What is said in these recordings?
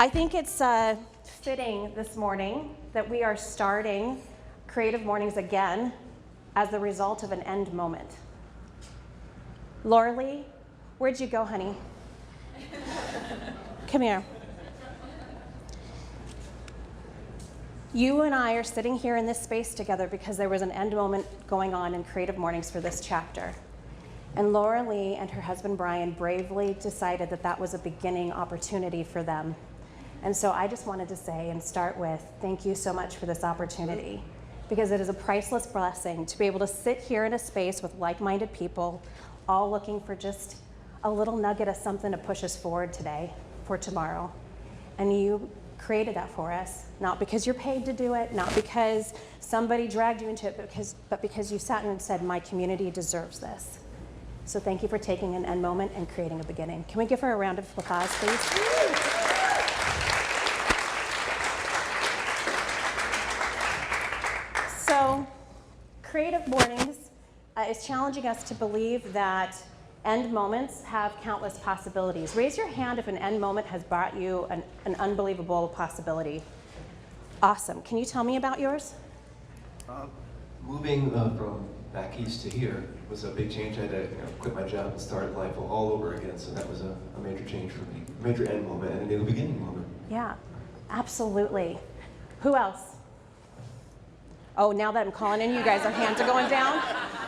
I think it's fitting this morning that we are starting Creative Mornings again as the result of an end moment. Laura Lee, where'd you go, honey? Come here. You and I are sitting here in this space together because there was an end moment going on in Creative Mornings for this chapter. And Laura Lee and her husband Brian bravely decided that that was a beginning opportunity for them. And so I just wanted to say and start with, thank you so much for this opportunity, because it is a priceless blessing to be able to sit here in a space with like-minded people, all looking for just a little nugget of something to push us forward today for tomorrow. And you created that for us, not because you're paid to do it, not because somebody dragged you into it, but because you sat and said, my community deserves this. So thank you for taking an end moment and creating a beginning. Can we give her a round of applause, please? So, Creative Mornings is challenging us to believe that end moments have countless possibilities. Raise your hand if an end moment has brought you an unbelievable possibility. Awesome. Can you tell me about yours? Moving from back east to here was a big change. I had to quit my job and start life all over again, so that was a major change for me. A major end moment and a new beginning moment. Yeah, absolutely. Who else? Oh, now that I'm calling in, you guys, our hands are going down.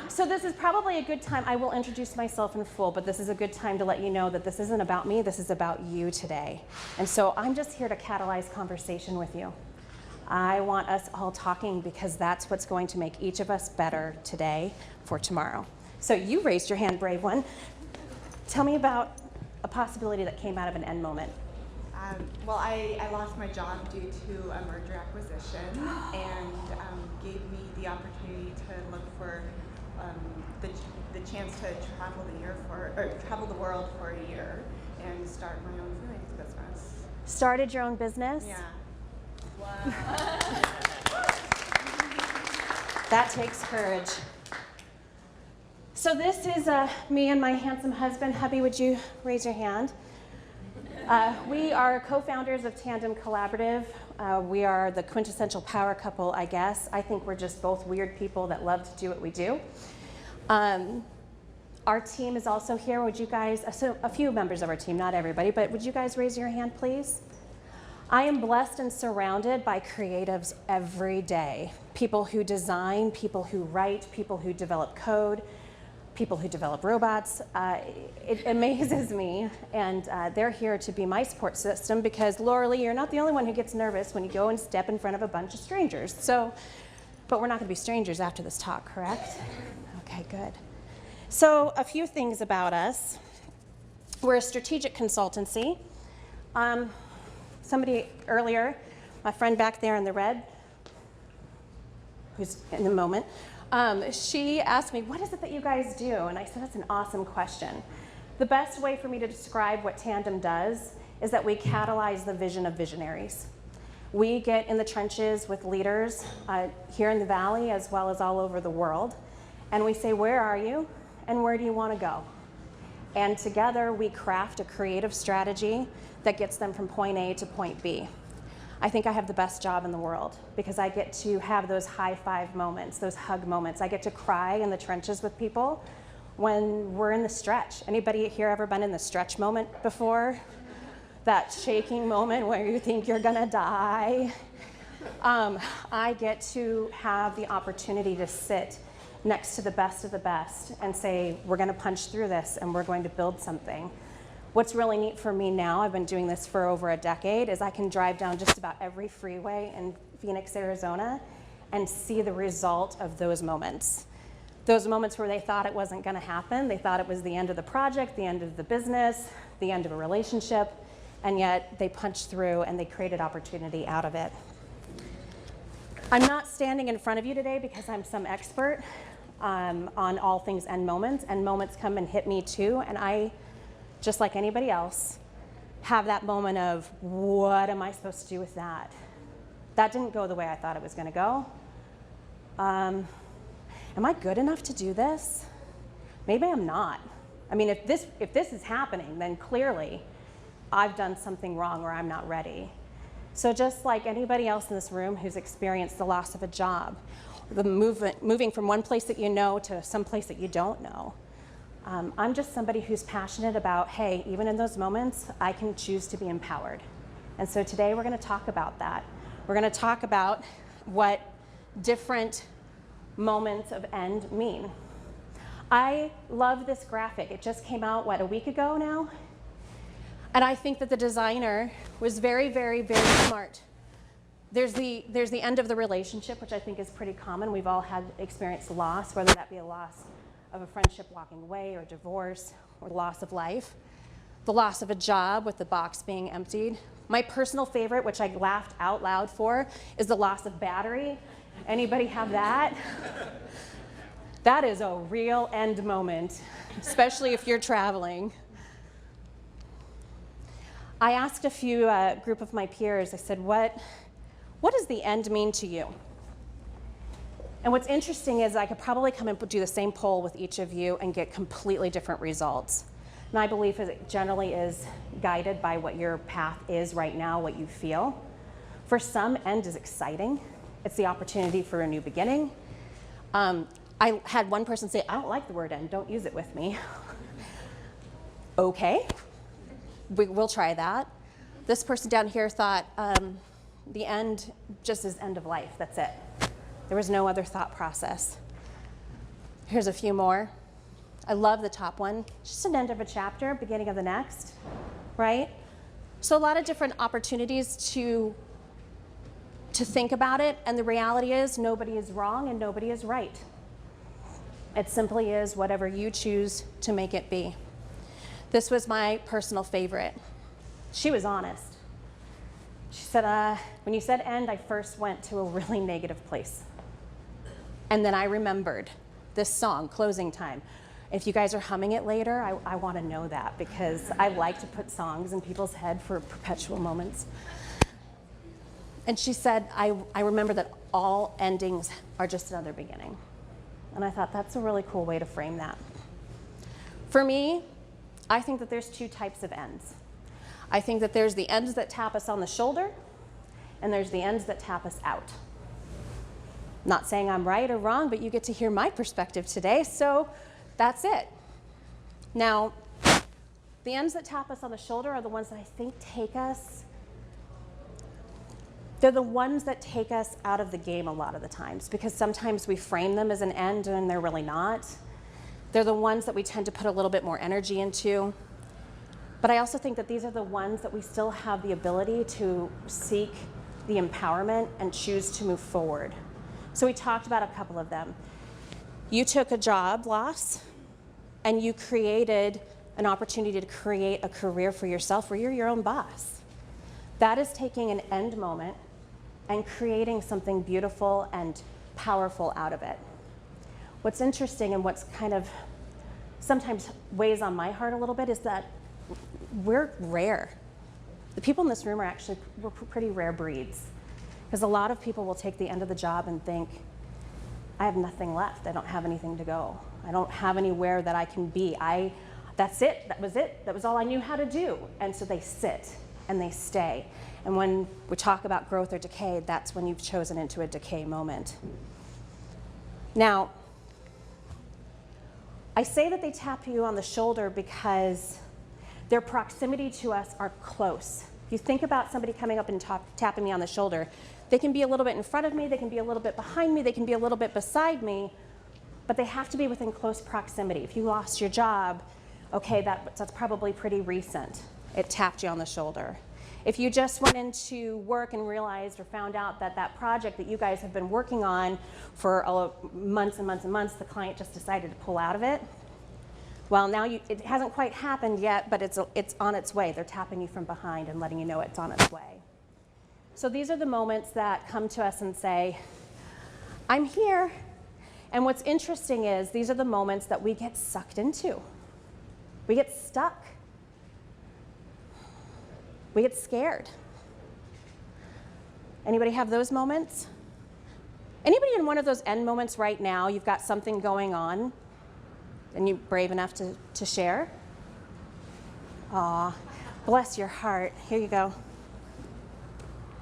So this is probably a good time. I will introduce myself in full, but this is a good time to let you know that this isn't about me, this is about you today. And so I'm just here to catalyze conversation with you. I want us all talking because that's what's going to make each of us better today for tomorrow. So you raised your hand, brave one. Tell me about a possibility that came out of an end moment. Well, I lost my job due to a merger acquisition, and gave me the opportunity to look for the chance to travel the world for a year and start my own feelings business. Started your own business? Yeah. Wow. That takes courage. So this is me and my handsome husband. Hubby, would you raise your hand? We are co-founders of Tandem Collaborative. We are the quintessential power couple, I guess. I think we're just both weird people that love to do what we do. Our team is also here. Would you guys, so a few members of our team, not everybody, but would you guys raise your hand, please? I am blessed and surrounded by creatives every day. People who design, people who write, people who develop code, people who develop robots. It amazes me, and they're here to be my support system because, Laura Lee, you're not the only one who gets nervous when you go and step in front of a bunch of strangers. So, but we're not going to be strangers after this talk, correct? Okay, good. So a few things about us. We're a strategic consultancy. Somebody earlier, my friend back there in the red, who's in the moment, she asked me, what is it that you guys do? And I said, that's an awesome question. The best way for me to describe what Tandem does is that we catalyze the vision of visionaries. We get in the trenches with leaders here in the Valley as well as all over the world, and we say, where are you and where do you want to go? And together we craft a creative strategy that gets them from point A to point B. I think I have the best job in the world because I get to have those high five moments, those hug moments. I get to cry in the trenches with people when we're in the stretch. Anybody here ever been in the stretch moment before? That shaking moment where you think you're gonna die. I get to have the opportunity to sit next to the best of the best and say, we're gonna punch through this and we're going to build something. What's really neat for me now, I've been doing this for over a decade, is I can drive down just about every freeway in Phoenix, Arizona, and see the result of those moments. Those moments where they thought it wasn't gonna happen, they thought it was the end of the project, the end of the business, the end of a relationship, and yet they punched through and they created opportunity out of it. I'm not standing in front of you today because I'm some expert on all things end moments. End moments come and hit me too, and I, just like anybody else, have that moment of, what am I supposed to do with that? That didn't go the way I thought it was gonna go. Am I good enough to do this? Maybe I'm not. I mean, if this is happening, then clearly I've done something wrong or I'm not ready. So just like anybody else in this room who's experienced the loss of a job, the moving from one place that you know to some place that you don't know, I'm just somebody who's passionate about, hey, even in those moments, I can choose to be empowered. And so today we're going to talk about that. We're going to talk about what different moments of end mean. I love this graphic. It just came out, what, a week ago now? And I think that the designer was very, very, very smart. There's the end of the relationship, which I think is pretty common. We've all had experienced loss, whether that be a loss of a friendship walking away or divorce or loss of life. The loss of a job with the box being emptied. My personal favorite, which I laughed out loud for, is the loss of battery. Anybody have that? That is a real end moment, especially if you're traveling. I asked a few group of my peers, I said, what does the end mean to you? And what's interesting is I could probably come and do the same poll with each of you and get completely different results. My belief is it generally is guided by what your path is right now, what you feel. For some, end is exciting. It's the opportunity for a new beginning. I had one person say, I don't like the word end, don't use it with me. Okay, we'll try that. This person down here thought the end just is end of life, that's it. There was no other thought process. Here's a few more. I love the top one. Just an end of a chapter, beginning of the next, right? So a lot of different opportunities to think about it, and the reality is nobody is wrong and nobody is right. It simply is whatever you choose to make it be. This was my personal favorite. She was honest. She said, when you said end, I first went to a really negative place. And then I remembered this song, Closing Time. If you guys are humming it later, I want to know that because I like to put songs in people's head for perpetual moments. And she said, I remember that all endings are just another beginning. And I thought that's a really cool way to frame that. For me, I think that there's two types of ends. I think that there's the ends that tap us on the shoulder, and there's the ends that tap us out. Not saying I'm right or wrong, but you get to hear my perspective today, so that's it. Now, the ends that tap us on the shoulder are the ones that I think they're the ones that take us out of the game a lot of the times, because sometimes we frame them as an end and they're really not. They're the ones that we tend to put a little bit more energy into. But I also think that these are the ones that we still have the ability to seek the empowerment and choose to move forward. So we talked about a couple of them. You took a job loss and you created an opportunity to create a career for yourself where you're your own boss. That is taking an end moment and creating something beautiful and powerful out of it. What's interesting and what's kind of sometimes weighs on my heart a little bit is that we're rare. The people in this room we're pretty rare breeds. Because a lot of people will take the end of the job and think, I have nothing left. I don't have anything to go. I don't have anywhere that I can be. That's it. That was it. That was all I knew how to do. And so they sit and they stay. And when we talk about growth or decay, that's when you've chosen into a decay moment. Now, I say that they tap you on the shoulder because their proximity to us are close. If you think about somebody coming up and tapping me on the shoulder, they can be a little bit in front of me, they can be a little bit behind me, they can be a little bit beside me, but they have to be within close proximity. If you lost your job, okay, that's probably pretty recent. It tapped you on the shoulder. If you just went into work and realized or found out that that project that you guys have been working on for months and months and months, the client just decided to pull out of it, well, now it hasn't quite happened yet, but it's on its way. They're tapping you from behind and letting you know it's on its way. So these are the moments that come to us and say, I'm here. And what's interesting is these are the moments that we get sucked into. We get stuck. We get scared. Anybody have those moments? Anybody in one of those end moments right now, you've got something going on and you're brave enough to share? Aw, Bless your heart. Here you go.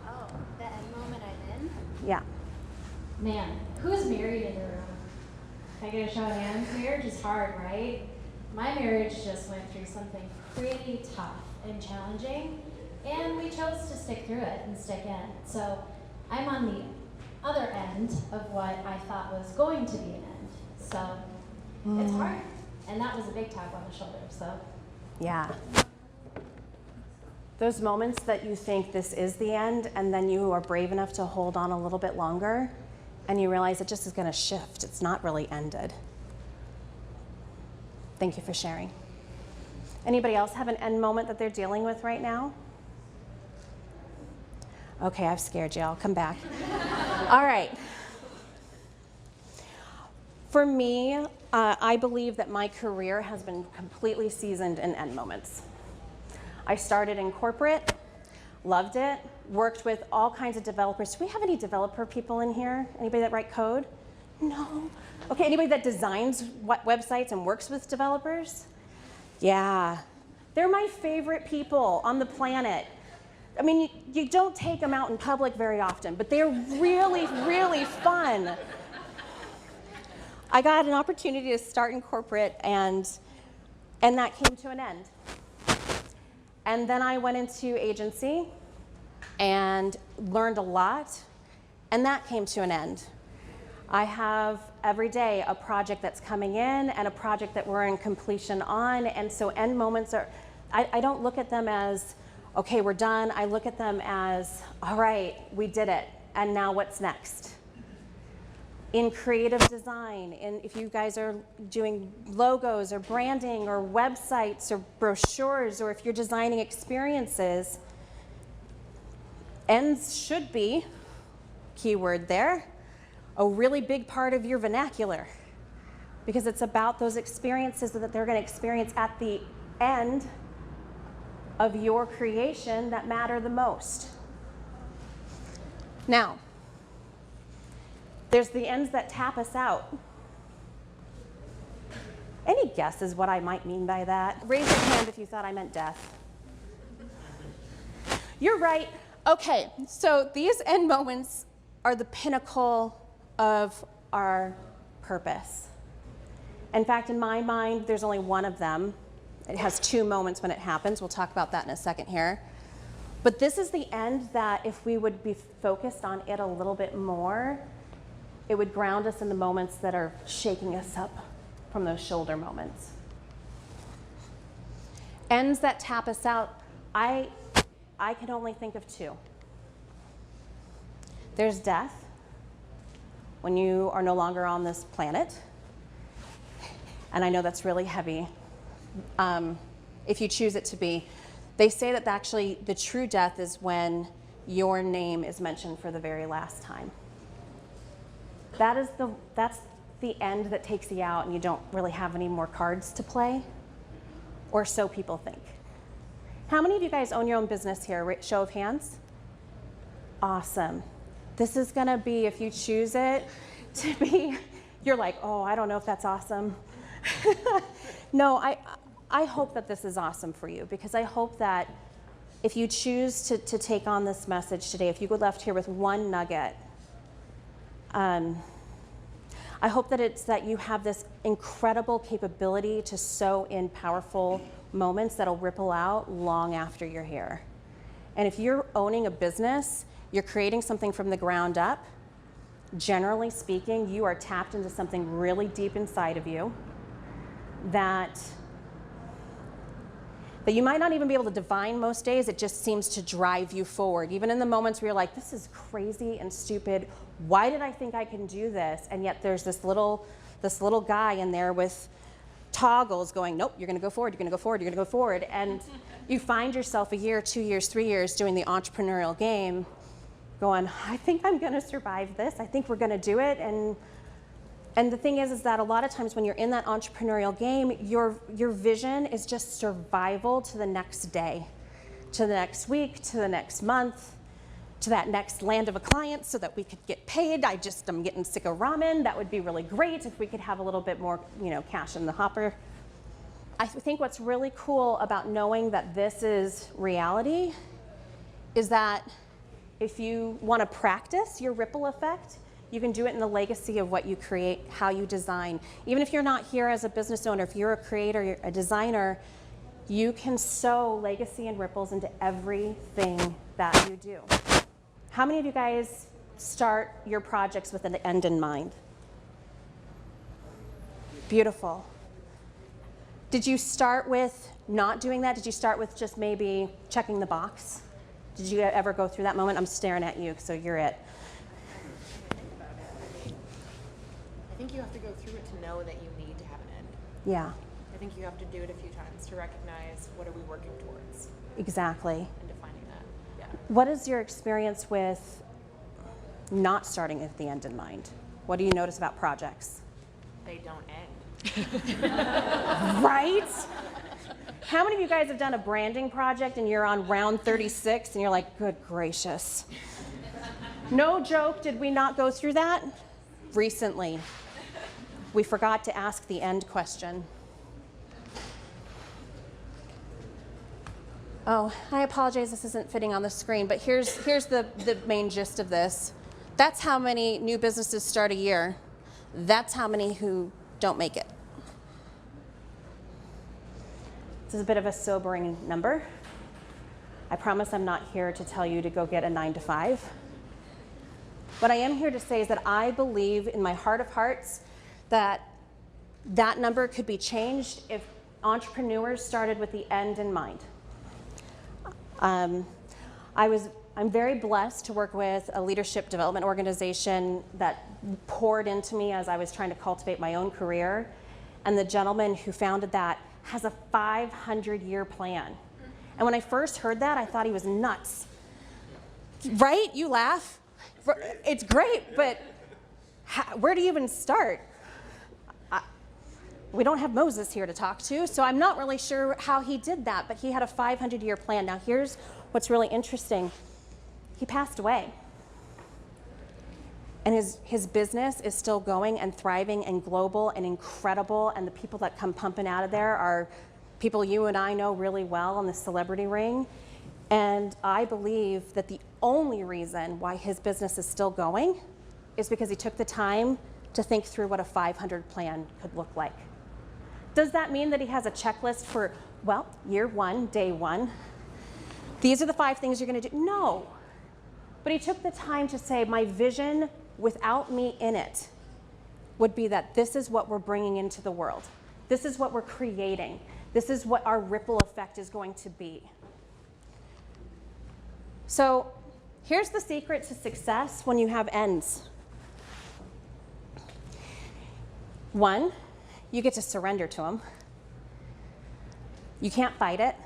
Oh, the end moment I'm in? Yeah. Man, who's married in the room? Can I get a show of hands? Marriage is hard, right? My marriage just went through something pretty tough and challenging, and we chose to stick through it and stick in. So I'm on the other end of what I thought was going to be an end. So it's hard, and that was a big tap on the shoulder, so. Yeah. Those moments that you think this is the end, and then you are brave enough to hold on a little bit longer, and you realize it just is going to shift. It's not really ended. Thank you for sharing. Anybody else have an end moment that they're dealing with right now? Okay, I've scared you. I'll come back. All right. For me, I believe that my career has been completely seasoned in end moments. I started in corporate, loved it, worked with all kinds of developers. Do we have any developer people in here? Anybody that write code? No. Okay, anybody that designs websites and works with developers? Yeah. They're my favorite people on the planet. I mean, you don't take them out in public very often, but they're really, really fun. I got an opportunity to start in corporate, and that came to an end. And then I went into agency and learned a lot, and that came to an end. I have every day a project that's coming in and a project that we're in completion on, and so end moments are, I don't look at them as, okay, we're done. I look at them as, all right, we did it, and now what's next? In creative design, if you guys are doing logos or branding or websites or brochures, or if you're designing experiences, ends should be, keyword there, a really big part of your vernacular, because it's about those experiences that they're going to experience at the end of your creation that matter the most. Now, there's the ends that tap us out. Any guesses what I might mean by that? Raise your hand if you thought I meant death. You're right. Okay, so these end moments are the pinnacle of our purpose. In fact, in my mind, there's only one of them. It has two moments when it happens. We'll talk about that in a second here. But this is the end that if we would be focused on it a little bit more, it would ground us in the moments that are shaking us up from those shoulder moments. Ends that tap us out, I can only think of two. There's death, when you are no longer on this planet. And I know that's really heavy. If you choose it to be. They say that actually the true death is when your name is mentioned for the very last time. That's the end that takes you out and you don't really have any more cards to play, or so people think. How many of you guys own your own business here? Show of hands. Awesome. This is gonna be, if you choose it to be, you're like, oh, I don't know if that's awesome. No, I hope that this is awesome for you, because I hope that if you choose to take on this message today, if you go left here with one nugget, I hope that it's that you have this incredible capability to sow in powerful moments that'll ripple out long after you're here. And if you're owning a business, you're creating something from the ground up, generally speaking, you are tapped into something really deep inside of you that you might not even be able to divine most days. It just seems to drive you forward. Even in the moments where you're like, this is crazy and stupid. Why did I think I can do this? And yet there's this little guy in there with toggles going, nope, you're gonna go forward, you're gonna go forward, you're gonna go forward. And you find yourself a year, 2 years, 3 years doing the entrepreneurial game going, I think I'm gonna survive this. I think we're gonna do it. And the thing is that a lot of times when you're in that entrepreneurial game, your vision is just survival to the next day, to the next week, to the next month, to that next land of a client so that we could get paid. I'm getting sick of ramen. That would be really great if we could have a little bit more, cash in the hopper. I think what's really cool about knowing that this is reality is that if you want to practice your ripple effect, you can do it in the legacy of what you create, how you design. Even if you're not here as a business owner, if you're a creator, you're a designer, you can sow legacy and ripples into everything that you do. How many of you guys start your projects with an end in mind? Beautiful. Did you start with not doing that? Did you start with just maybe checking the box? Did you ever go through that moment? I'm staring at you, so you're it. I think you have to go through it to know that you need to have an end. Yeah, I think you have to do it a few times to recognize what are we working towards exactly. and defining that. Yeah. What is your experience with not starting at the end in mind? What do you notice about projects? They don't end. Right? How many of you guys have done a branding project and you're on round 36 and you're like, good gracious. No joke, did we not go through that? Recently. We forgot to ask the end question. Oh, I apologize, this isn't fitting on the screen, but here's the main gist of this. That's how many new businesses start a year. That's how many who don't make it. This is a bit of a sobering number. I promise I'm not here to tell you to go get a 9 to 5. What I am here to say is that I believe in my heart of hearts that that number could be changed if entrepreneurs started with the end in mind. I'm very blessed to work with a leadership development organization that poured into me as I was trying to cultivate my own career. And the gentleman who founded that has a 500-year plan. And when I first heard that, I thought he was nuts. Right? You laugh. It's great, but where do you even start? We don't have Moses here to talk to, so I'm not really sure how he did that, but he had a 500-year plan. Now, here's what's really interesting. He passed away. And his business is still going and thriving and global and incredible, and the people that come pumping out of there are people you and I know really well in the celebrity ring. And I believe that the only reason why his business is still going is because he took the time to think through what a 500 plan could look like. Does that mean that he has a checklist for, well, year one, day one? These are the 5 things you're going to do. No. But he took the time to say, my vision without me in it would be that this is what we're bringing into the world. This is what we're creating. This is what our ripple effect is going to be. So here's the secret to success when you have ends. 1, you get to surrender to them. You can't fight it.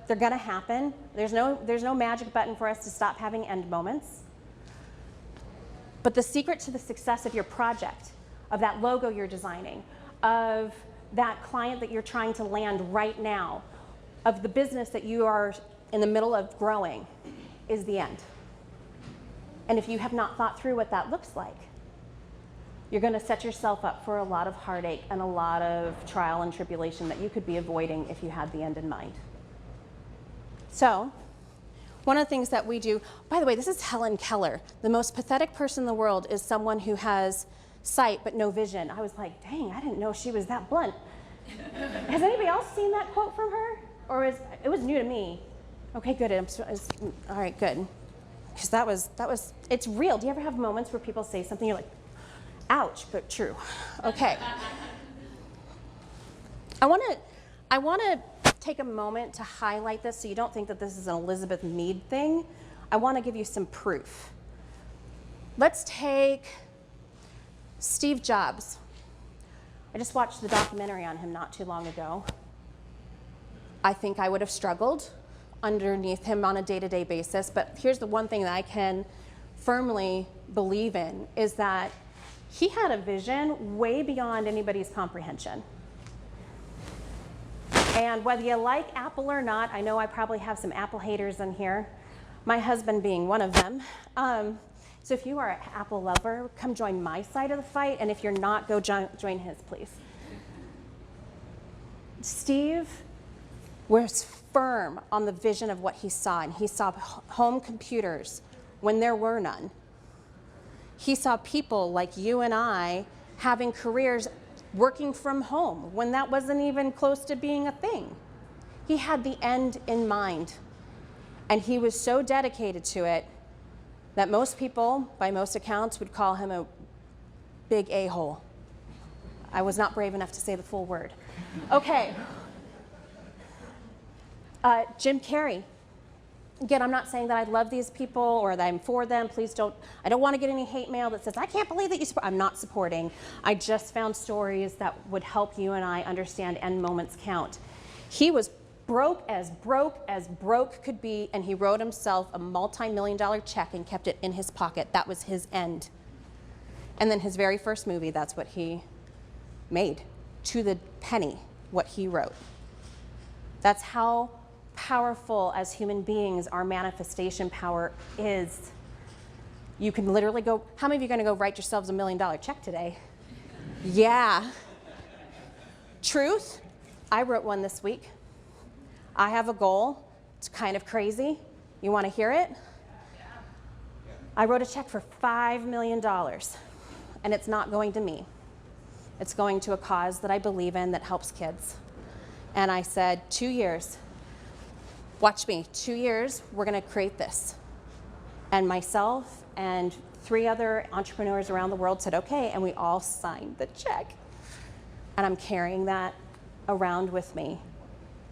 They're going to happen. There's no magic button for us to stop having end moments. But the secret to the success of your project, of that logo you're designing, of that client that you're trying to land right now, of the business that you are in the middle of growing, is the end. And if you have not thought through what that looks like, you're going to set yourself up for a lot of heartache and a lot of trial and tribulation that you could be avoiding if you had the end in mind. So, one of the things that we do, by the way, this is Helen Keller. The most pathetic person in the world is someone who has sight but no vision. I was like, dang, I didn't know she was that blunt. Has anybody else seen that quote from her? Or it was new to me. Okay, good. All right, good. Because that was, it's real. Do you ever have moments where people say something, you're like, ouch, but true. Okay. I want to take a moment to highlight this so you don't think that this is an Elizabeth Mead thing. I want to give you some proof. Let's take Steve Jobs. I just watched the documentary on him not too long ago. I think I would have struggled underneath him on a day-to-day basis, but here's the one thing that I can firmly believe in is that he had a vision way beyond anybody's comprehension. And whether you like Apple or not, I know I probably have some Apple haters in here, my husband being one of them. So if you are an Apple lover, come join my side of the fight, and if you're not, go join his, please. Steve was firm on the vision of what he saw, and he saw home computers when there were none. He saw people like you and I having careers working from home when that wasn't even close to being a thing. He had the end in mind, and he was so dedicated to it that most people, by most accounts, would call him a big a-hole. I was not brave enough to say the full word. Okay. Jim Carrey. Again, I'm not saying that I love these people or that I'm for them. Please don't, I don't want to get any hate mail that says, I can't believe that you support. I'm not supporting. I just found stories that would help you and I understand end moments count. He was broke as broke could be, and he wrote himself a multi-million-dollar check and kept it in his pocket. That was his end. And then his very first movie, that's what he made, to the penny, what he wrote. That's how powerful as human beings our manifestation power is. You can literally go, how many of you are going to go write yourselves $1 million check today? Yeah. Truth, I wrote one this week. I have a goal. It's kind of crazy. You want to hear it? I wrote a check for $5 million, and it's not going to me. It's going to a cause that I believe in that helps kids. And I said, 2 years. Watch me, 2 years, we're going to create this. And myself and 3 other entrepreneurs around the world said, okay, and we all signed the check. And I'm carrying that around with me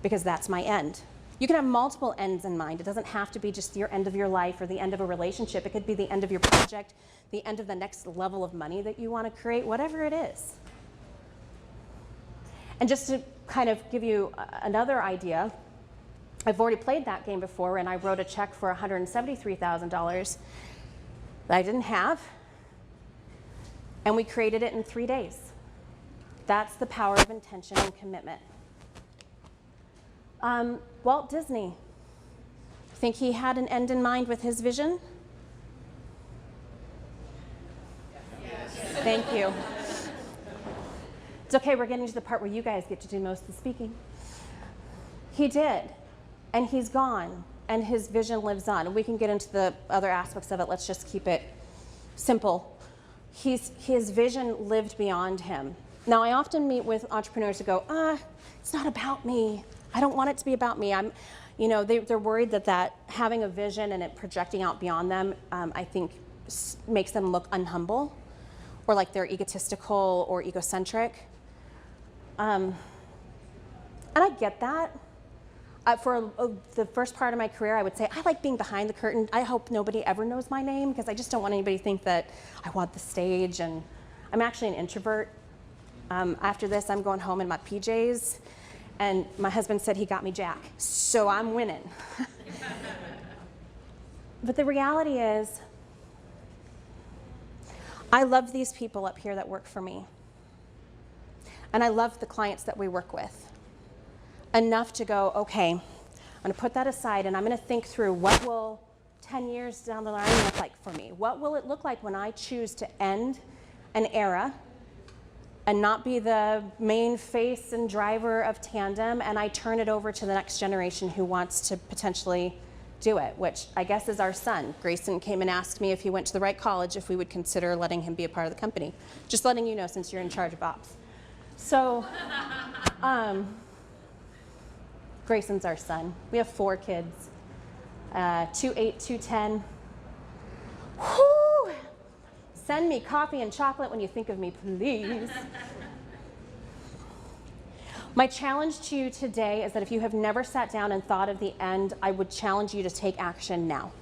because that's my end. You can have multiple ends in mind. It doesn't have to be just your end of your life or the end of a relationship. It could be the end of your project, the end of the next level of money that you want to create, whatever it is. And just to kind of give you another idea, I've already played that game before, and I wrote a check for $173,000 that I didn't have, and we created it in 3 days. That's the power of intention and commitment. Walt Disney, think he had an end in mind with his vision? Yes. Thank you. It's okay, we're getting to the part where you guys get to do most of the speaking. He did. And he's gone, and his vision lives on. And we can get into the other aspects of it. Let's just keep it simple. His vision lived beyond him. Now, I often meet with entrepreneurs who go, it's not about me. I don't want it to be about me. They're worried that having a vision and it projecting out beyond them, I think, makes them look unhumble or like they're egotistical or egocentric. And I get that. For the first part of my career, I would say, I like being behind the curtain. I hope nobody ever knows my name because I just don't want anybody to think that I want the stage. And I'm actually an introvert. After this, I'm going home in my PJs. And my husband said he got me Jack. So I'm winning. But the reality is, I love these people up here that work for me. And I love the clients that we work with. Enough to go, okay, I'm going to put that aside and I'm going to think through what will 10 years down the line look like for me? What will it look like when I choose to end an era and not be the main face and driver of Tandem, and I turn it over to the next generation who wants to potentially do it, which I guess is our son. Grayson came and asked me if he went to the right college if we would consider letting him be a part of the company. Just letting you know since you're in charge of ops. So, Grayson's our son. We have 4 kids, 2, 8, 2, 10. Whew. Send me coffee and chocolate when you think of me, please. My challenge to you today is that if you have never sat down and thought of the end, I would challenge you to take action now.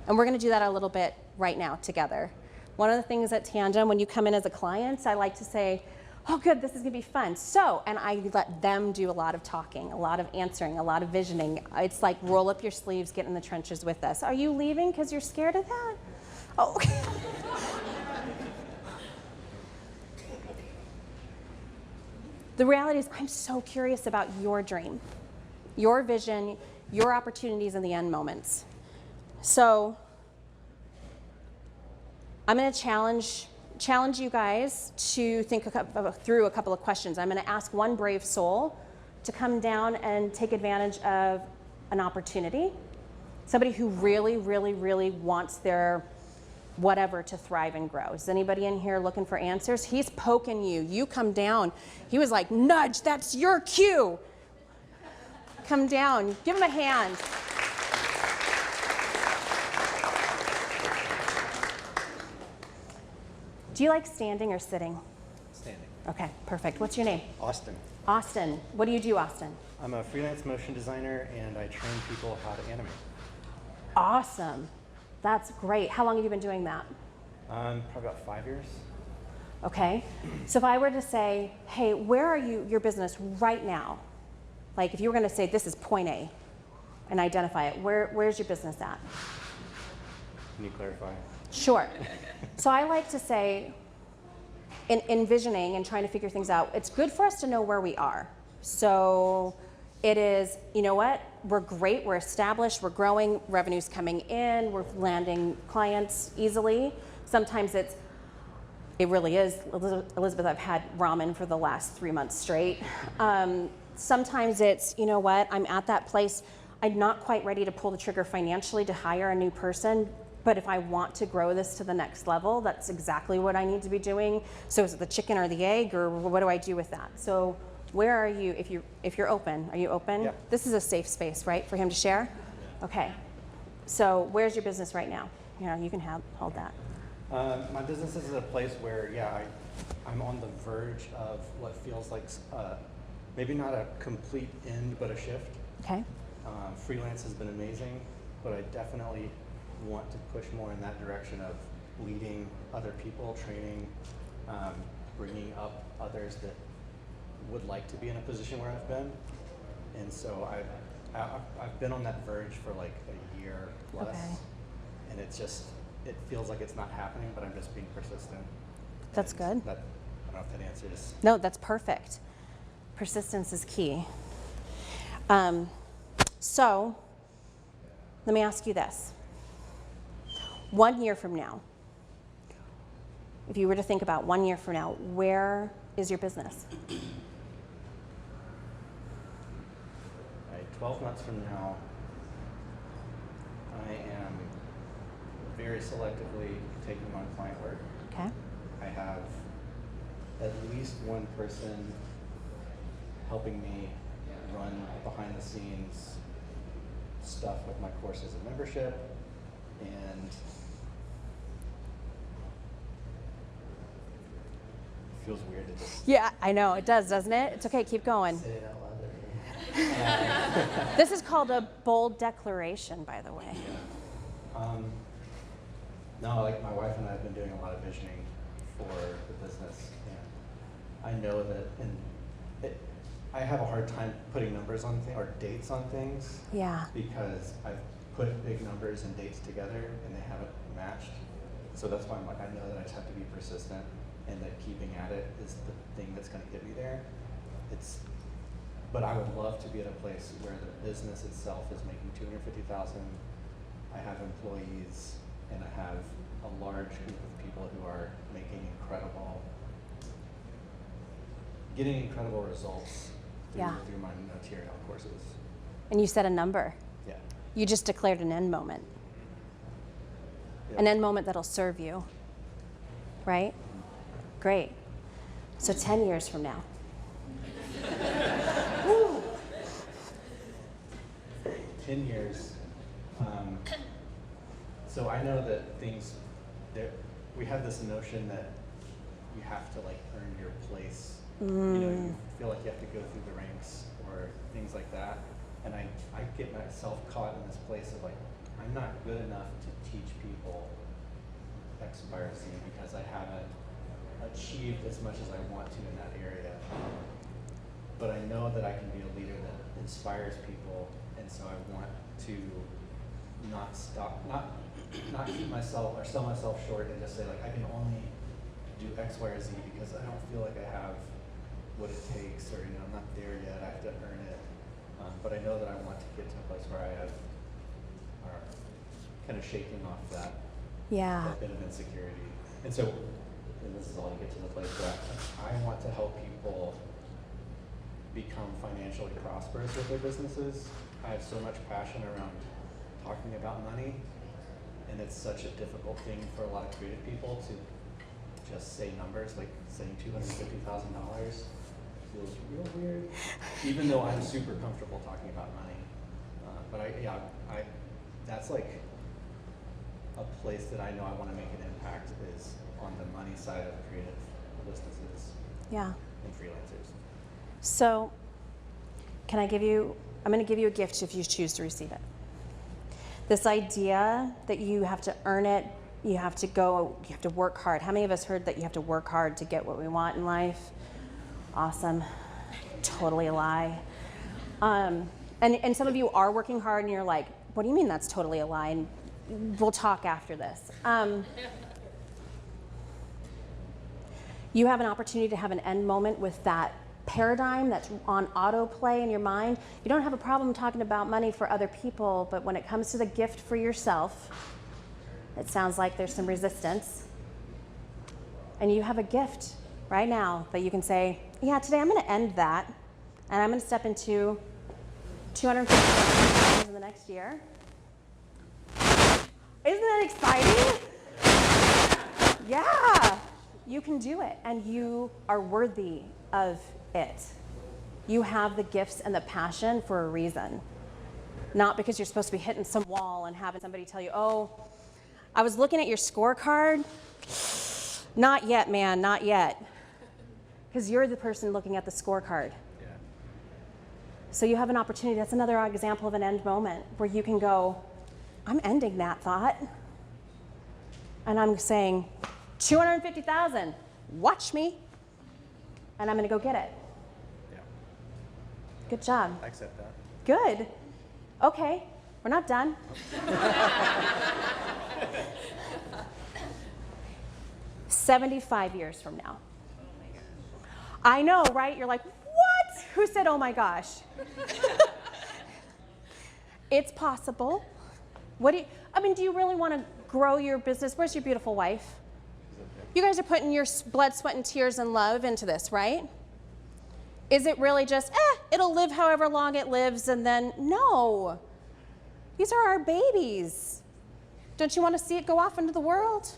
And we're going to do that a little bit right now together. One of the things at Tandem, when you come in as a client, I like to say, oh good, this is going to be fun. So, and I let them do a lot of talking, a lot of answering, a lot of visioning. It's like roll up your sleeves, get in the trenches with us. Are you leaving because you're scared of that? Oh, okay. The reality is I'm so curious about your dream, your vision, your opportunities and the end moments. So I'm going to challenge challenge you guys to think through a couple of questions. I'm going to ask one brave soul to come down and take advantage of an opportunity. Somebody who really, really, really wants their whatever to thrive and grow. Is anybody in here looking for answers? He's poking you. You come down. He was like, nudge, that's your cue. Come down. Give him a hand. Do you like standing or sitting? Standing. Okay, perfect. What's your name? Austin. Austin. What do you do, Austin? I'm a freelance motion designer and I train people how to animate. Awesome. That's great. How long have you been doing that? Probably about 5 years. Okay. So if I were to say, hey, where are you, your business right now? Like if you were going to say this is point A and identify it, where's your business at? Can you clarify? Sure. So I like to say, in envisioning and trying to figure things out, it's good for us to know where we are. So it is, you know what, we're great, we're established, we're growing, revenue's coming in, we're landing clients easily. Sometimes it really is, Elizabeth, I've had ramen for the last 3 months straight. Sometimes it's, you know what, I'm at that place, I'm not quite ready to pull the trigger financially to hire a new person, but if I want to grow this to the next level, that's exactly what I need to be doing. So is it the chicken or the egg, or what do I do with that? So where are you, if you're open, are you open? Yeah. This is a safe space, right, for him to share? Okay. So where's your business right now? You know, you can hold that. My business is a place where, I'm on the verge of what feels like maybe not a complete end, but a shift. Okay. Freelance has been amazing, but I definitely want to push more in that direction of leading other people, training, bringing up others that would like to be in a position where I've been. And so I've been on that verge for like a year plus. Okay. And it feels like it's not happening, but I'm just being persistent. That's And good. I don't know if that answers. No, that's perfect. Persistence is key. So let me ask you this. 1 year from now, if you were to think about 1 year from now, where is your business? 12 months from now, I am very selectively taking on client work. Okay. I have at least one person helping me run behind the scenes stuff with my courses and membership, and it feels weird to just Yeah, I know, it does, doesn't it? It's okay, keep going. say it out loud there. This is called a bold declaration, by the way. No, like my wife and I have been doing a lot of visioning for the business, and I know that I have a hard time putting numbers on things or dates on things. Yeah. Because I've put big numbers and dates together and they haven't matched. So that's why I'm like, I know that I just have to be persistent, and that keeping at it is the thing that's going to get me there. But I would love to be at a place where the business itself is making $250,000. I have employees, and I have a large group of people who are getting incredible results through my notarial courses. And you set a number. Yeah. You just declared an end moment. Yeah. An end moment that'll serve you, right? Great. So 10 years from now. 10 years. So I know that we have this notion that you have to like earn your place. You know, you feel like you have to go through the ranks or things like that. And I get myself caught in this place of like, I'm not good enough to teach people X, Y, or Z because I haven't achieved as much as I want to in that area. But I know that I can be a leader that inspires people, and so I want to not keep myself or sell myself short and just say like I can only do X, Y, or Z because I don't feel like I have what it takes, or I'm not there yet. I have to earn it. But I know that I want to get to a place where I are kind of shaking off that bit of insecurity. And so and this is all you get to the place where I want to help people become financially prosperous with their businesses. I have so much passion around talking about money, and it's such a difficult thing for a lot of creative people to just say numbers, like saying $250,000 feels real weird, even though I'm super comfortable talking about money. But that's like a place that I know I want to make an impact is on the money side of creative businesses Yeah. and freelancers. So, I'm going to give you a gift if you choose to receive it. This idea that you have to earn it, you have to work hard. How many of us heard that you have to work hard to get what we want in life? Awesome. Totally a lie. And some of you are working hard and you're like, what do you mean that's totally a lie? And we'll talk after this. You have an opportunity to have an end moment with that paradigm that's on autoplay in your mind. You don't have a problem talking about money for other people, but when it comes to the gift for yourself, it sounds like there's some resistance. And you have a gift right now that you can say, yeah, today I'm going to end that, and I'm going to step into $250,000 in the next year. Isn't that exciting? Yeah, you can do it, and you are worthy of it. You have the gifts and the passion for a reason, not because you're supposed to be hitting some wall and having somebody tell you, oh, I was looking at your scorecard. Not yet, man, not yet. Because you're the person looking at the scorecard. Yeah. So you have an opportunity. That's another example of an end moment where you can go, I'm ending that thought. And I'm saying, 250,000, watch me. And I'm going to go get it. Yeah. Good job. I accept that. Good. Okay, we're not done. 75 years from now. I know, right? You're like, what? Who said, oh my gosh? It's possible. Do you really want to grow your business? Where's your beautiful wife? You guys are putting your blood, sweat, and tears and love into this, right? Is it really just, it'll live however long it lives, and then, no. These are our babies. Don't you want to see it go off into the world?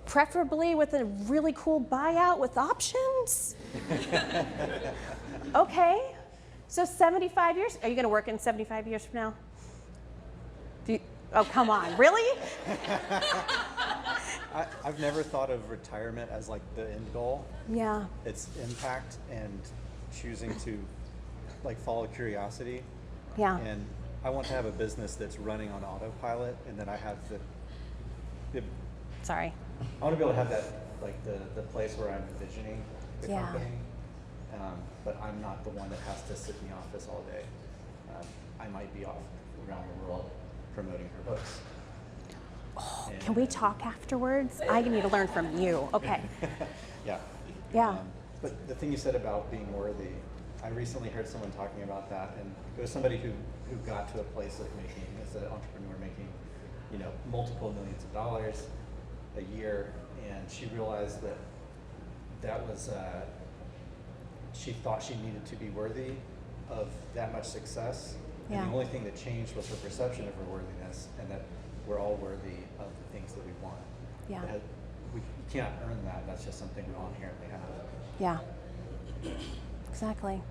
Preferably with a really cool buyout with options? Okay, so 75 years, are you going to work in 75 years from now? Oh, come on, really? I've never thought of retirement as like the end goal. Yeah. It's impact and choosing to like follow curiosity. Yeah. And I want to have a business that's running on autopilot, and then I have the Sorry. I want to be able to have that, like the place where I'm envisioning the Yeah. company, but I'm not the one that has to sit in the office all day. I might be off around the world promoting her books. Oh, can we talk afterwards? I need to learn from you. Okay. Yeah. Yeah. But the thing you said about being worthy, I recently heard someone talking about that, and it was somebody who got to a place of making, as an entrepreneur, making, multiple millions of dollars a year, and she realized that was, she thought she needed to be worthy of that much success, Yeah. and the only thing that changed was her perception of her worthiness, and that we're all worthy of the things that we want. Yeah. You can't earn that. That's just something we all inherently have. Yeah. Exactly.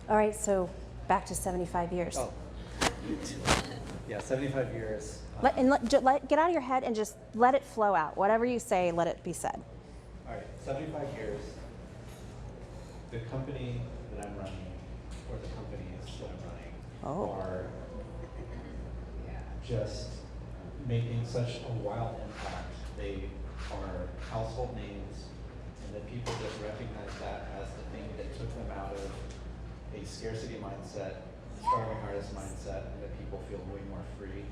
All right, so back to 75 years. Oh. Yeah, 75 years. Get out of your head and just let it flow out. Whatever you say, let it be said. All right, 75 years. The company that I'm running, or the companies that I'm running, are just making such a wild impact. They are household names, and that people just recognize that as the thing that took them out of a scarcity mindset, starving artist mindset, and that people feel way more free.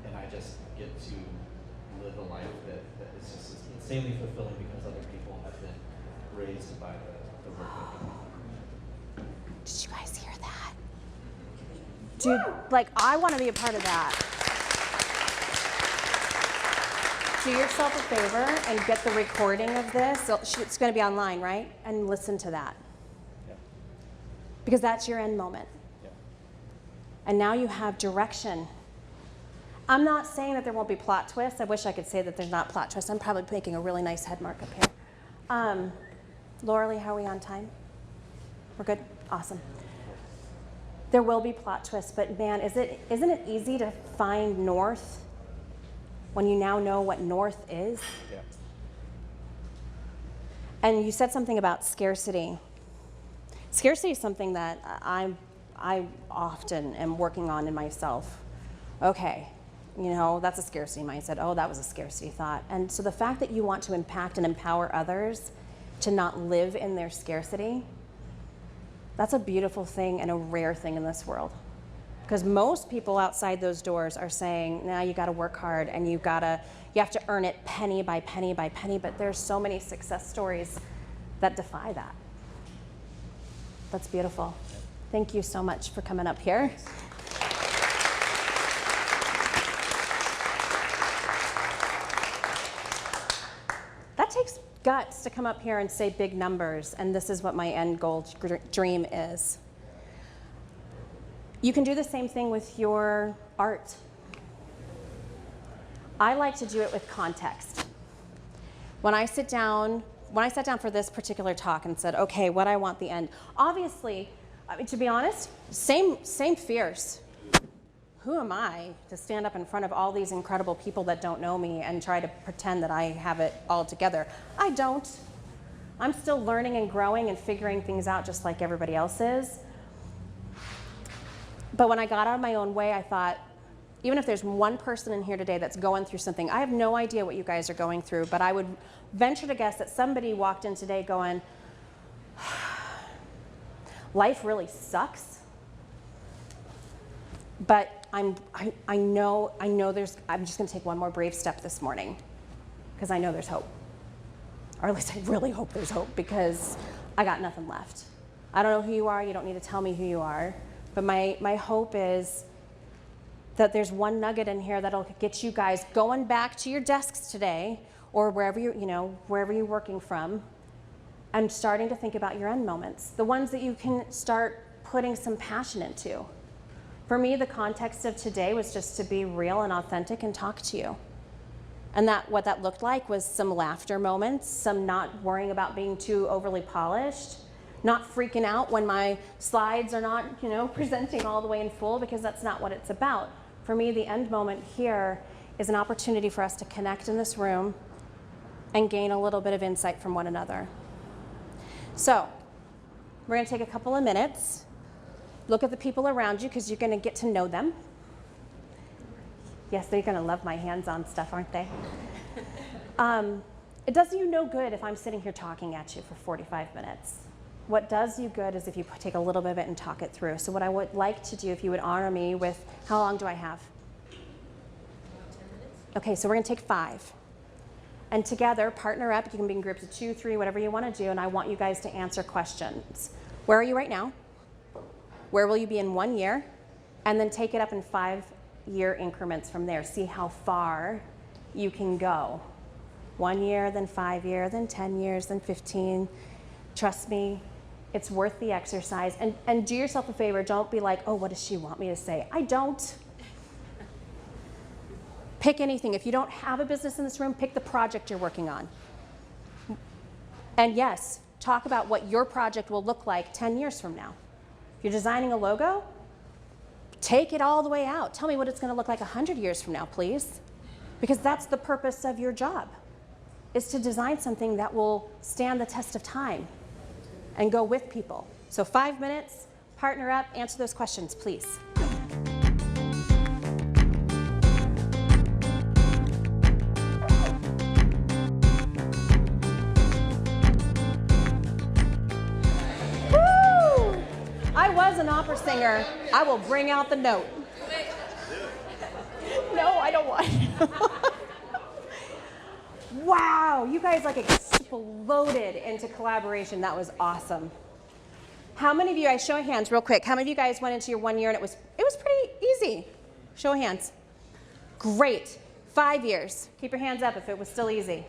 And I just get to live a life that is just insanely fulfilling because other people have been raised by the work that we do. Did you guys hear that? Dude, I want to be a part of that. do yourself a favor and get the recording of this. So it's going to be online, right? And listen to that. Yeah. Because that's your end moment. Yeah. And now you have direction. I'm not saying that there won't be plot twists. I wish I could say that there's not plot twists. I'm probably making a really nice head mark up here. Laura Lee, how are we on time? We're good? Awesome. There will be plot twists, but man, isn't it easy to find north when you now know what north is? Yeah. And you said something about scarcity. Scarcity is something that I often am working on in myself. Okay, you know, that's a scarcity mindset. Oh, that was a scarcity thought. And so the fact that you want to impact and empower others to not live in their scarcity, that's a beautiful thing and a rare thing in this world. Because most people outside those doors are saying, nah, you gotta work hard and you have to earn it penny by penny by penny, but there's so many success stories that defy that. That's beautiful. Thank you so much for coming up here. That takes guts to come up here and say big numbers, and this is what my end goal dream is. You can do the same thing with your art. I like to do it with context. When I sat down for this particular talk and said, okay, what I want the end, obviously, I mean, to be honest, same fears. Who am I to stand up in front of all these incredible people that don't know me and try to pretend that I have it all together? I don't. I'm still learning and growing and figuring things out just like everybody else is. But when I got out of my own way, I thought, even if there's one person in here today that's going through something, I have no idea what you guys are going through, but I would venture to guess that somebody walked in today going, life really sucks, but I know I'm just gonna take one more brave step this morning because I know there's hope. Or at least I really hope there's hope because I got nothing left. I don't know who you are, you don't need to tell me who you are, but my hope is that there's one nugget in here that'll get you guys going back to your desks today or wherever you're working from and starting to think about your end moments, the ones that you can start putting some passion into. For me, the context of today was just to be real and authentic and talk to you. And what that looked like was some laughter moments, some not worrying about being too overly polished, not freaking out when my slides are not, presenting all the way in full, because that's not what it's about. For me, the end moment here is an opportunity for us to connect in this room and gain a little bit of insight from one another. So, we're gonna take a couple of minutes, look at the people around you because you're gonna get to know them. Yes, they're gonna love my hands-on stuff, aren't they? It does you no good if I'm sitting here talking at you for 45 minutes. What does you good is if you take a little bit of it and talk it through. So what I would like to do, if you would honor me with, how long do I have? 10 minutes. Okay, so we're gonna take 5. And together, partner up. You can be in groups of 2, 3, whatever you wanna do, and I want you guys to answer questions. Where are you right now? Where will you be in 1 year? And then take it up in 5-year increments from there. See how far you can go. 1 year, then 5 years, then 10 years, then 15. Trust me, it's worth the exercise. And do yourself a favor, don't be like, oh, what does she want me to say? I don't. Pick anything. If you don't have a business in this room, pick the project you're working on. And yes, talk about what your project will look like 10 years from now. If you're designing a logo, take it all the way out. Tell me what it's going to look like 100 years from now, please. Because that's the purpose of your job, is to design something that will stand the test of time and go with people. So 5 minutes, partner up, answer those questions, please. Woo! I was an opera singer. I will bring out the note. No, I don't want to. Wow, you guys like exploded into collaboration. That was awesome. How many of you, guys, show of hands real quick, how many of you guys went into your 1 year and it was pretty easy? Show of hands. Great. 5 years. Keep your hands up if it was still easy.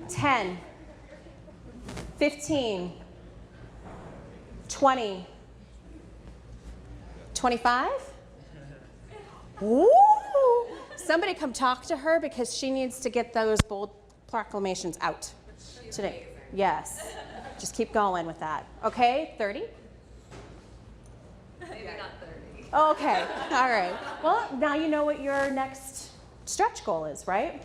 10, 15, 20, 25? Ooh. Somebody come talk to her because she needs to get those bold proclamations out today. Yes. Just keep going with that. Okay, 30? Maybe not 30. Okay, all right. Well, now you know what your next stretch goal is, right?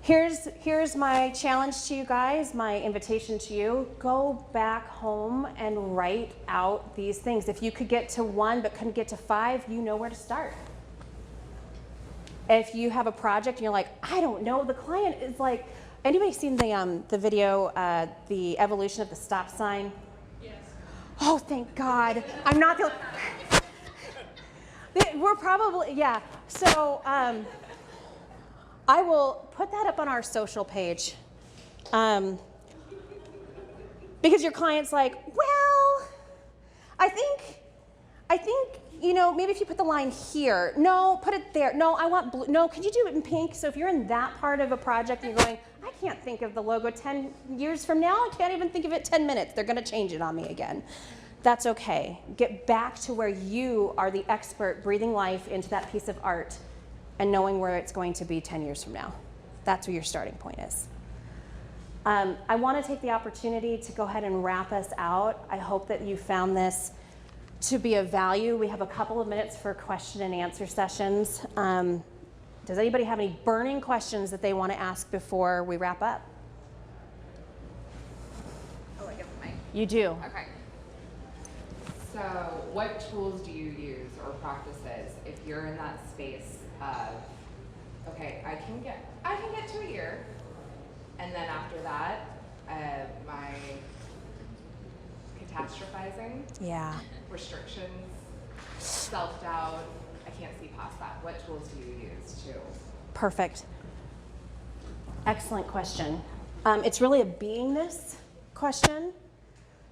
Here's my challenge to you guys, my invitation to you. Go back home and write out these things. If you could get to 1 but couldn't get to 5, you know where to start. If you have a project and you're like, I don't know, the client is like, anybody seen the video, The Evolution of the Stop Sign? Yes. Oh, thank God. I'm not the We're probably, yeah. So I will put that up on our social page. Because your client's like, well, I think, you know, maybe if you put the line here, no, put it there. No, I want blue. No, could you do it in pink? So if you're in that part of a project and you're going, I can't think of the logo 10 years from now. I can't even think of it 10 minutes. They're going to change it on me again. That's okay. Get back to where you are the expert breathing life into that piece of art and knowing where it's going to be 10 years from now. That's where your starting point is. I want to take the opportunity to go ahead and wrap us out. I hope that you found this to be of value. We have a couple of minutes for question and answer sessions. Does anybody have any burning questions that they want to ask before we wrap up? Oh, I get the mic. You do. Okay. So, what tools do you use or practices if you're in that space of, okay, I can get to a year, and then after that, my catastrophizing, Yeah. restrictions, self-doubt, I can't see past that. What tools do you use to? Perfect. Excellent question. It's really a beingness question.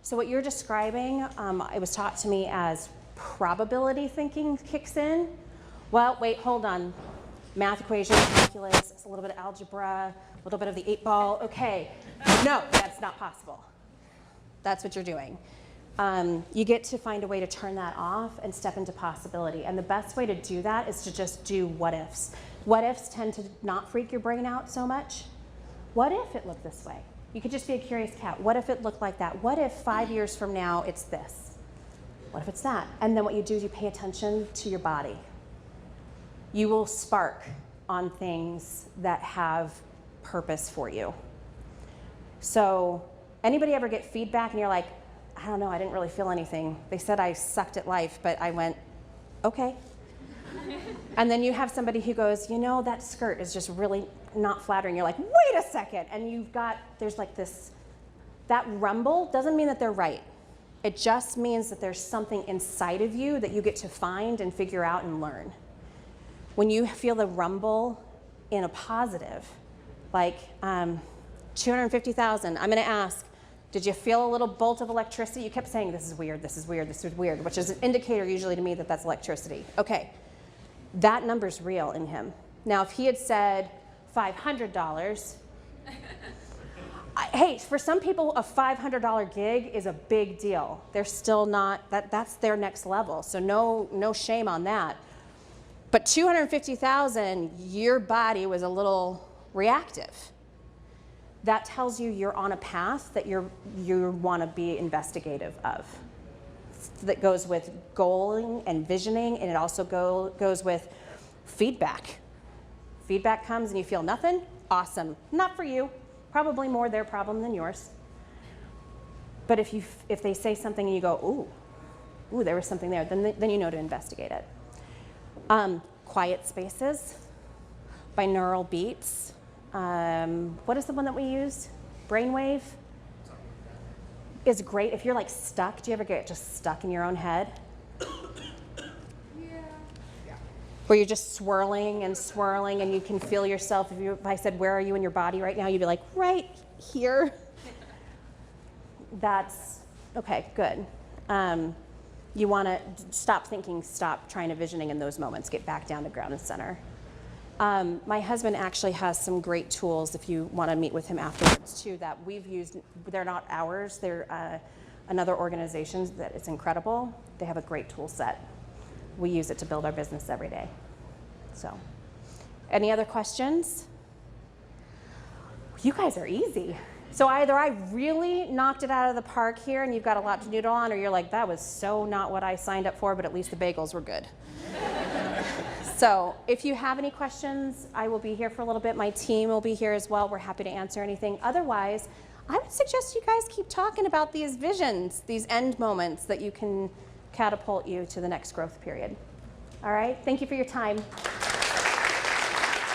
So what you're describing, it was taught to me as probability thinking kicks in. Well, wait, hold on. Math equations, calculus, a little bit of algebra, a little bit of the 8-ball. Okay, no, that's not possible. That's what you're doing. You get to find a way to turn that off and step into possibility. And the best way to do that is to just do what ifs. What ifs tend to not freak your brain out so much. What if it looked this way? You could just be a curious cat. What if it looked like that? What if 5 years from now it's this? What if it's that? And then what you do is you pay attention to your body. You will spark on things that have purpose for you. So anybody ever get feedback and you're like, I don't know, I didn't really feel anything. They said I sucked at life, but I went, okay. And then you have somebody who goes, you know, that skirt is just really not flattering. You're like, wait a second. And there's like this, that rumble doesn't mean that they're right. It just means that there's something inside of you that you get to find and figure out and learn. When you feel the rumble in a positive, like 250,000, I'm gonna ask, did you feel a little bolt of electricity? You kept saying, this is weird, this is weird, this is weird, which is an indicator usually to me that that's electricity. Okay, that number's real in him. Now, if he had said $500, hey, for some people, a $500 gig is a big deal. They're still not, that's their next level, so no shame on that. But 250,000, your body was a little reactive. That tells you you're on a path that you want to be investigative of. That goes with goaling and visioning, and it also goes with feedback. Feedback comes and you feel nothing, awesome. Not for you, probably more their problem than yours. But if they say something and you go, ooh, there was something there, then you know to investigate it. Quiet spaces, binaural beats. What is the one that we use? Brainwave is great. If you're like stuck, do you ever get just stuck in your own head? Yeah. Where you're just swirling and you can feel yourself. If I said, where are you in your body right now? You'd be like, right here. That's, okay, good. You want to stop thinking, stop trying to visioning in those moments. Get back down to ground and center. My husband actually has some great tools if you want to meet with him afterwards too that we've used. They're not ours, they're another organization's that it's incredible. They have a great tool set. We use it to build our business every day. So, any other questions? You guys are easy. So either I really knocked it out of the park here and you've got a lot to noodle on, or you're like, that was so not what I signed up for, but at least the bagels were good. So if you have any questions, I will be here for a little bit. My team will be here as well. We're happy to answer anything. Otherwise, I would suggest you guys keep talking about these visions, these end moments that you can catapult you to the next growth period. All right, thank you for your time.